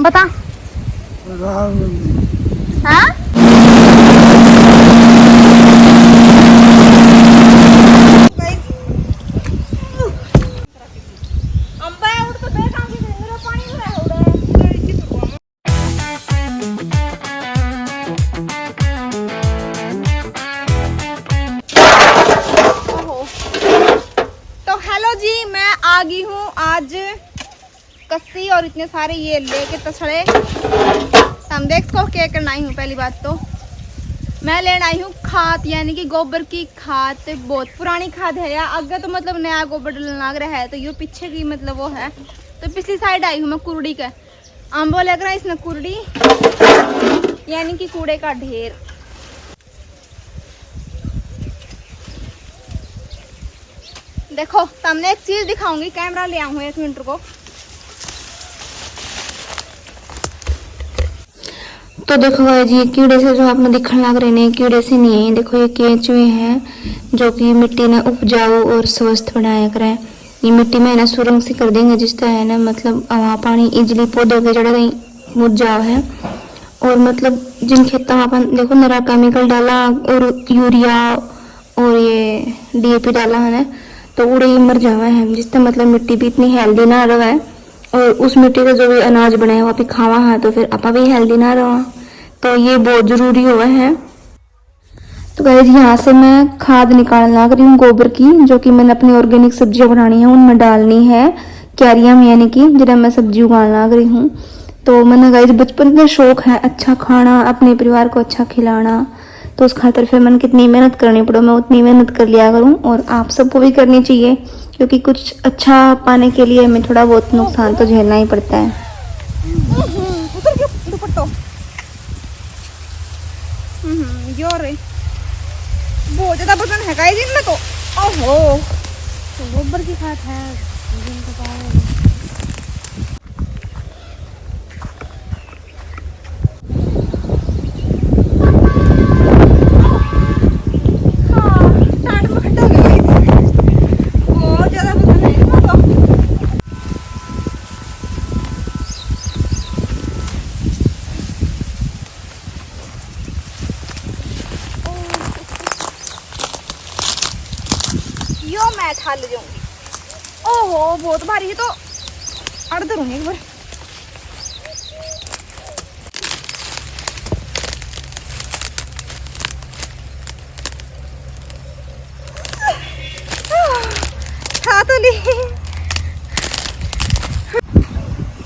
बता। हाँ आ गई हूँ आज कस्सी और इतने सारे ये लेके तछड़े। हम देख सको क्या करना आई हूँ। पहली बात तो मैं लेने आई हूँ खाद, यानी कि गोबर की खाद। बहुत पुरानी खाद है या आगे तो मतलब नया गोबर लग रहा है, तो ये पीछे की मतलब वो है। तो पिछली साइड आई हूँ मैं कुरड़ी के। आंबो लग रहा है इसमें कुरड़ी, यानी कि कूड़े का ढेर। देखो सामने एक चीज दिखाऊंगी, कैमरा ले आऊँ 1 मिनट को। तो देखो गाइस, ये कीड़े से जो आपने दिखने लग रहे हैं, कीड़े से नहीं है। देखो ये केंचुए हैं जो कि मिट्टी ने उपजाऊ और स्वस्थ बनाया करें। ये मिट्टी में ना सुरंग सी कर देंगे, जिस तरह है ना मतलब वहाँ पानी इजली पौधों के जड़ कहीं मुझ जाओ है। और मतलब जिन खेतों में अपन देखो नरा केमिकल डाला और यूरिया और ये DAP डाला है ना, तो उड़े ही मर जावा है, जिससे मतलब मिट्टी भी इतनी हेल्दी ना रहे। और उस मिट्टी का जो भी अनाज बने है वो भी खावा है, तो फिर आपा भी हेल्दी ना रहा। तो ये बहुत जरूरी हुआ है। तो गाइस यहाँ से मैं खाद निकालने लग रही हूँ गोबर की, जो कि मैंने अपनी ऑर्गेनिक सब्जियां बनानी है उनमें डालनी है क्यारियां में, यानी कि जिन्हें मैं सब्जी उगाने लग रही हूँ। तो मैंने गाइस बचपन से शौक है अच्छा खाना, अपने परिवार को अच्छा खिलाना। तो उस खातर फिर मैंने कितनी मेहनत करनी पड़ो मैं उतनी मेहनत कर लिया करूँ, और आप सबको भी करनी चाहिए, क्योंकि कुछ अच्छा पाने के लिए हमें थोड़ा बहुत नुकसान तो झेलना ही पड़ता है। बहुत ज्यादा वजन है गाइस इनमें तो। ओहो, तो गोबर की खाद है जिनको पाओ। यो मैं ठा ले जाऊंगी। ओहो बहुत भारी है, तो अड़ धरूंगी एक बार। ठा तो ली।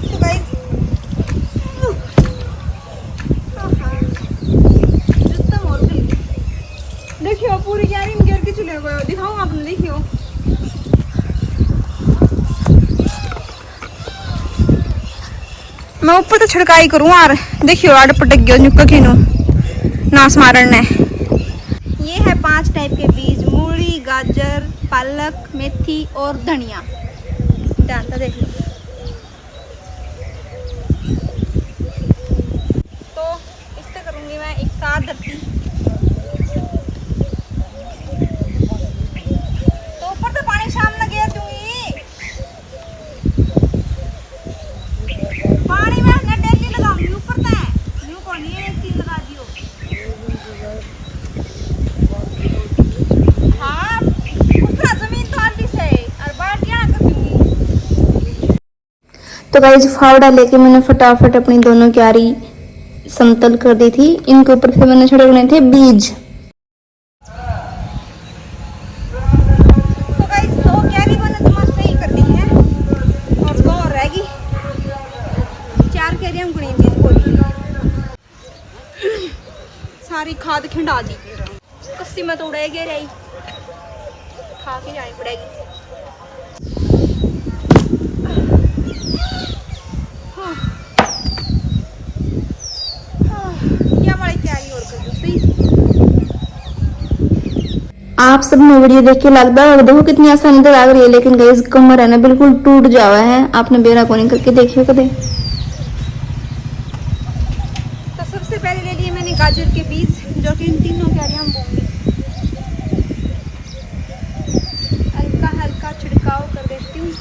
तो गाइस देखियो पूरी क्यारी में गिर के चले गए। दिखाऊं आपने, देखियो मैं ऊपर तो छिड़काई करूँ यार। देखियो आड़ पटक गयो नुक्का किनो नास मारन ने। ये है 5 टाइप के बीज, मूली, गाजर, पालक, मेथी और धनिया। ध्यान से देख लो। तो इससे करूंगी मैं एक साथ धरती। तो ऊपर तो पानी शाम में गिर दूंगी। पानी में डेली लगाऊंगी ऊपर तक। न्यू को नहीं एक चीज लगा दियो। हाँ ऊपर जमीन तो आधी से और बाल्टियां कर दूंगी। तो गाइस फावड़ा लेके मैंने फटाफट अपनी दोनों क्यारी समतल कर दी थी। इनके ऊपर से मैंने छिड़कने थे बीज। तो गाइस 2 क्यारी मैंने तो मस्त ही कर दी है और 2 और रहेगी। 4 क्यारियां गुनी थी इसको। सारी खाद खिंडा दी। कस्सी में तो उड़ेगी रही, खा के जानी पड़ेगी। आप सब ने वीडियो देख के लगता है देखो कितनी आसानी तो लग रही है, लेकिन गाइस कमर है ना बिल्कुल टूट जावा है। आपने बेरा कोनी करके देखियो कदे। तो सबसे पहले ले लिए मैंने गाजर के बीज, जो कि इन तीनों क्यारियां हम बोंगे। हल्का हल्का छिड़काव कर देती हूँ।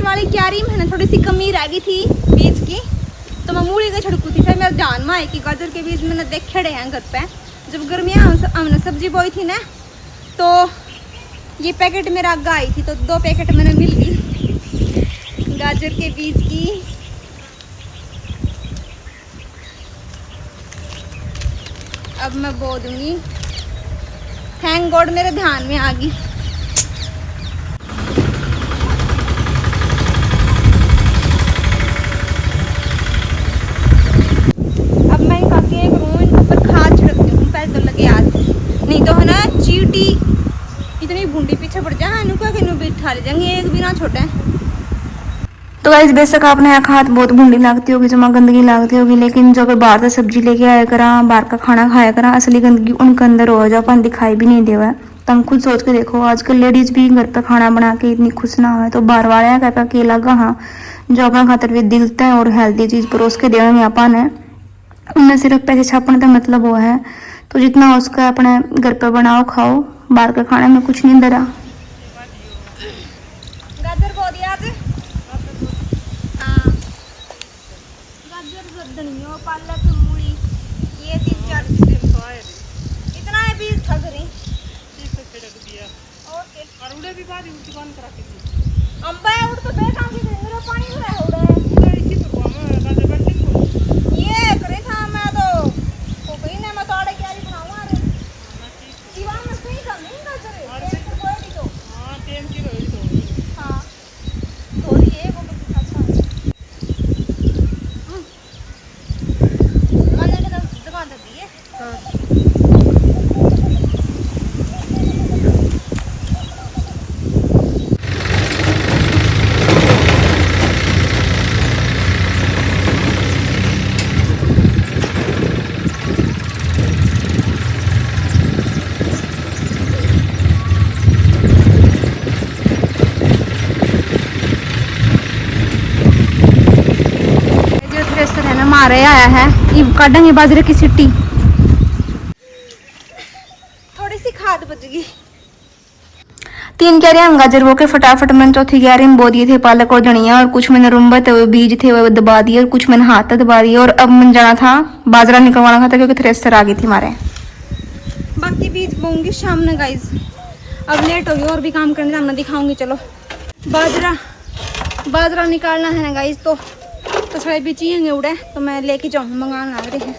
वाली क्यारी में ना थोड़ी सी कमी रह गई थी बीज की, तो मैं मूली का छिड़कू थी। फिर मेरे ध्यान में आई कि गाजर के बीज मैंने देखे रहे हैं घर पे, जब गर्मियाँ हमने सब्जी बोई थी ना, तो ये पैकेट मेरा आगे आई थी, तो 2 पैकेट मैंने मिल गई गाजर के बीज की। अब मैं बो दूंगी। थैंक गॉड मेरे ध्यान में आ गई। अब मैं इनका क्या करूँ, इनके ऊपर खाद छिड़कती हूँ पहले तो लगे याद, नहीं तो है ना चींटी इतनी बूंदी पीछे पड़ जाए, इनको कि बिठा ले जाएंगे, एक भी ना छोटे। तो गाइस बेशक आपने यहाँ खाद बहुत बूंदी लगती होगी, जमा गंदगी लगती होगी, लेकिन जो अगर बाहर से सब्जी लेके आया करा, बाहर का खाना खाया करा, असली गंदगी उनके अंदर हो जो अपन दिखाई भी नहीं देवा। तो हम खुद सोच के देखो, आजकल लेडीज भी घर पे खाना बना के इतनी खुश ना हो, तो बाहर वाले क्या क्या अकेला हाँ जो अपना खातर भी दिलते हैं और हेल्दी चीज परोस के देवे अपन है, उनमें सिर्फ पैसे छापने का मतलब वो है। तो जितना हो उसका अपने घर पे बनाओ खाओ, बाहर के खाने में कुछ नहीं डरा। गाजर बो दिया आज, हाँ गाजर धनिया पालक मूली ये 3-4 इतना है बीज था घरी। ओके और उड़े भी बाद दुकान करा के अंबा है, उड़ तो बैठा के मेरा पानी भरा है उड़े की तो गाजर बैठे को ये करे था। मैं तो कहीं ने मैं तोड़े क्या ही बनाऊंगा रे दीवार में सही का नहीं गाजर है तो कोई तो हां 10 किलो है तो हां थोड़ी है वो कुछ अच्छा मैंने तो दुकान दे दी है। हां मारे आया है, ये काटेंगे बाजरे की सिट्टी, थोड़ी सी खाद बच गई। 3 क्यारी हम गाजर वो के फटाफट मैंने चौथी क्यारी में बो दिए थे पालक और धनिया, और कुछ मैंने रुम्बा थे वो बीज थे वो दबा दिए, और कुछ मैंने हाथ दबा दिए। और अब मैंने जाना था बाजरा निकलवाना था क्योंकि थ्रेसर आ गई थी हमारे। बाकी बीज बोऊंगी शाम में गाइस, अब लेट होगी और भी काम करने जाना, दिखाऊंगी। चलो बाजरा निकालना है ना गाइस, तो सारे भी चाहिए उड़े, तो मैं लेके जाऊँ, मंगाना लग रहे हैं।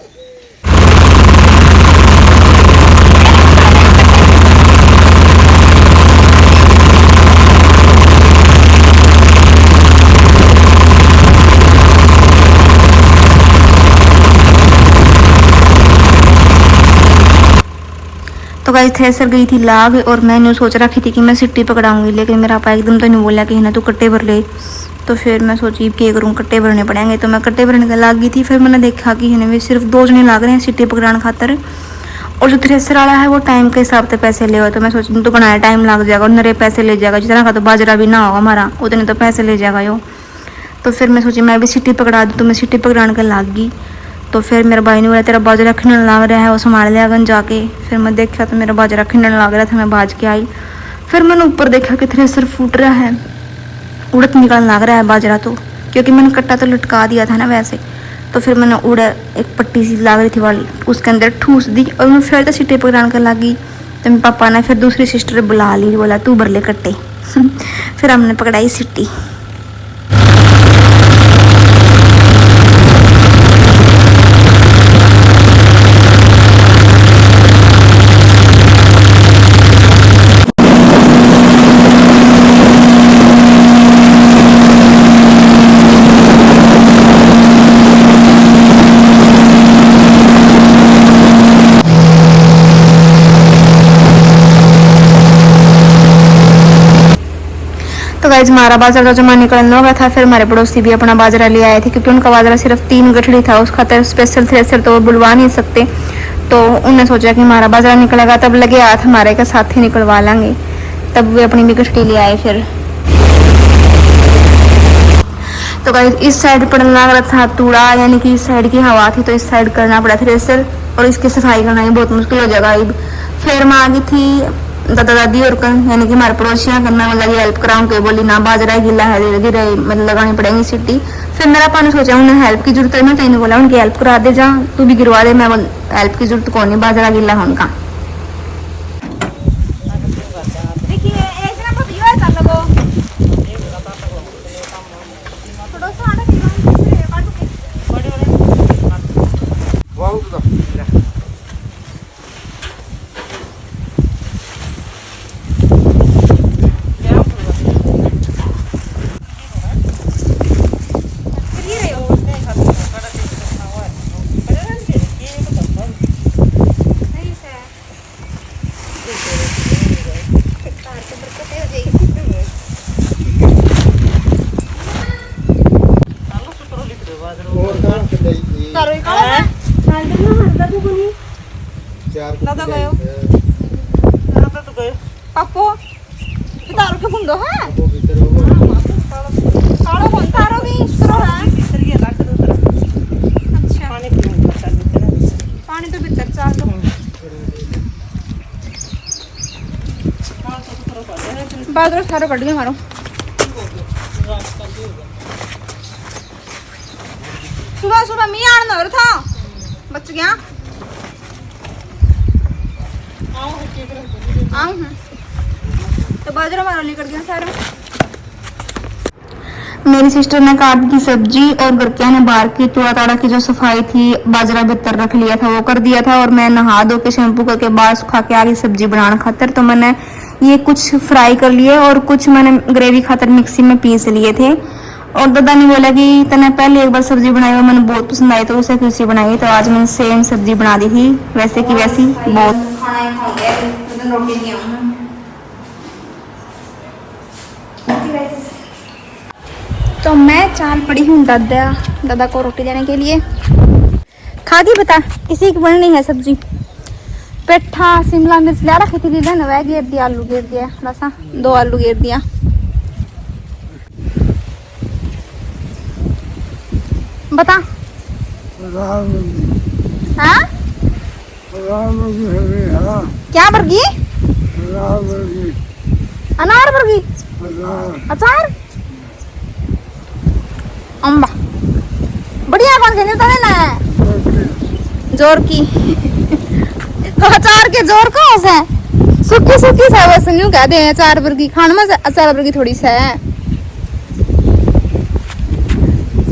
तो गाइस थ्रेसर गई थी लाग, और मैंने सोच रखी थी कि मैं सिट्टी पकड़ाऊंगी, लेकिन मेरा पापा एकदम तो नहीं बोला कि है ना तू कट्टे भर ले। तो फिर मैं सोची क्या करूँ, कट्टे भरने पड़ेंगे, तो मैं कट्टे भरने का लाग गई थी। फिर मैंने देखा कि है ना सिर्फ 2 जने लाग रहे हैं सिट्टी पकड़ाने खातर, और जो थ्रेसर वाला है वो टाइम के हिसाब से पैसे ले। तो मैं सोची तो बनाया टाइम लग जाएगा और नरे पैसे ले जाएगा, जितना का तो बाजरा भी ना होगा हमारा, उतने तो पैसे ले जाएगा यो। तो फिर मैं सोची मैं भी सिट्टी पकड़ा दूँ, तो मैं सिट्टी पकड़ाने का लाग गई। तो फिर मेरा भाई ने बोला तेरा बाजरा खिंडन लग रहा है, वो संभाल लिया गन जाके। फिर मैं देखा तो मेरा बाजरा खिंडन लग रहा था, मैं बाज के आई। फिर मैंने ऊपर देखा कि थ्रेसर फूट रहा है, उड़द निकलने लग रहा है बाजरा, तो क्योंकि मैंने कट्टा तो लटका दिया था ना वैसे। तो फिर मैंने उड़ा एक पट्टी सी लग रही थी वाली, उसके अंदर ठूस दी, और मैं फिर तो सिट्टी पकड़ाने का लगी। तो मेरे पापा ने फिर दूसरी सिस्टर बुला ली, बोला तू भर ले कट्टे। फिर हमने पकड़ाई सिट्टी। तो गाइज हमारा बाजरा जमा निकलने लगा था। फिर हमारे पड़ोसी भी अपना बाजरा ले आए थे, क्योंकि उनका बाजरा सिर्फ 3 गठड़ी था, उस खातर स्पेशल थ्रेसर तो वो बुलवा नहीं सकते। तो उन्होंने सोचा कि हमारा बाजरा निकलेगा तब लगे हाथ हमारे के साथ ही निकलवा लेंगे, तब वे अपनी भी गठड़ी ले आए। फिर तो गाइज इस साइड पड़ने लग रहा था तूड़ा, यानी कि इस साइड की हवा थी, तो इस साइड करना पड़ा थ्रेसर, और इसकी सफाई करना ही बहुत मुश्किल हो जाएगा। फिर मैं आ गई थी दादा दादी और यानी कि हमारे पड़ोसियाँ करना लगी हेल्प कराऊं के बोली ना बाजरा गिला है धीरे धीरे मतलब लगानी पड़ेगी सीटी। फिर मेरा पानी सोचा उन्हें हेल्प की जरूरत है ना तेने बोला उनकी हेल्प करा दे जा तू भी गिरवा दे मैं हेल्प की जरूरत कौन नहीं बाजरा गिला है उनका। देखिए एक ना बहुत यूं कर लगो थोड़ा सा आटा की काटो के वाह तो करो ही काला है दादा गयो दादा तो गयो पापो तारो के फुंदो है कालो कौन तारो भी इस्त्रो है अच्छा पानी तो भीतर चाल दो बादल सारो कट गए मारो सुबह सुबह मी आना और था बच गया आऊं तो बाजरा मारो निकल गया सारा। मेरी सिस्टर ने काट की सब्जी और घर के ने बाहर की तुआ ताड़ा की जो सफाई थी बाजरा भीतर रख लिया था वो कर दिया था और मैं नहा धो के शैम्पू करके बाल सुखा के आ गई सब्जी बनाने खातर। तो मैंने ये कुछ फ्राई कर लिए और कुछ मैंने ग्रेवी खातर मिक्सी में पीस लिए थे। और दादा ने बोला कि तने पहले एक बार सब्जी बनाई और मैंने बहुत पसंद आई तो उसे फिर बनाई। तो आज मैंने सेम सब्जी बना दी थी वैसे की वैसी बहुत तो मैं चाल पड़ी हूँ दादा को रोटी देने के लिए। खा दी बता किसी की बननी है सब्जी पेठा शिमला मिर्च ला रखी थी लीला वह घेर दिया आलू घेर दिया थोड़ा सा 2 आलू घेर दिया। बता हाँ क्या बर्गी अनार बर्गी अचार अम्बा बढ़िया कौन खेलने तो ना जोर की तो अचार के जोर का है सूखी सूखी सा बस यूं कह दे अचार बर्गी खाने में अचार बर्गी थोड़ी सा है।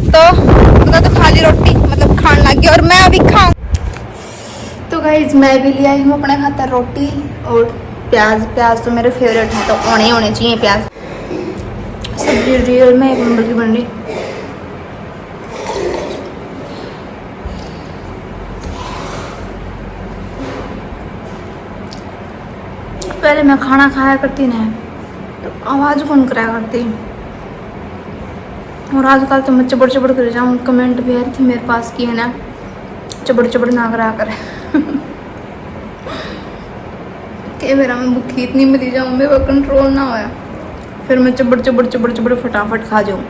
तो खाली रोटी मतलब खाने लग गया और मैं अभी खाऊं। तो गाइज मैं भी ले आई हूँ अपने खातर रोटी और प्याज तो मेरे फेवरेट है तो होने चाहिए प्याज। सब्जी रियल में 1 नंबर की बन रही। पहले मैं खाना खाया करती ना तो आवाज़ कौन कराया करती और आजकल तो मैं चबड़ चबड़ कर जाऊँ। कमेंट भी आ रही थी मेरे पास की है ना चबड़ चबड़ ना करा कर कैमरा में भूखी इतनी मिली जाऊँ मेरा कंट्रोल ना होया फिर मैं चबड़ चबड़ चबड़ चबड़ फटाफट खा जाऊँ।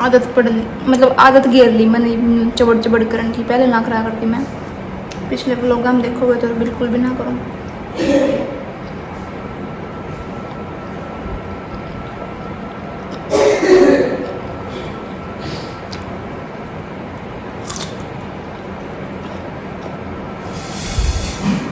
आदत पड़ मतलब आदत गिर ली मैंने चबड़ चबड़ करने की। पहले ना करा करती मैं पिछले व्लॉग में देखोगे तो बिल्कुल भी ना करूँ।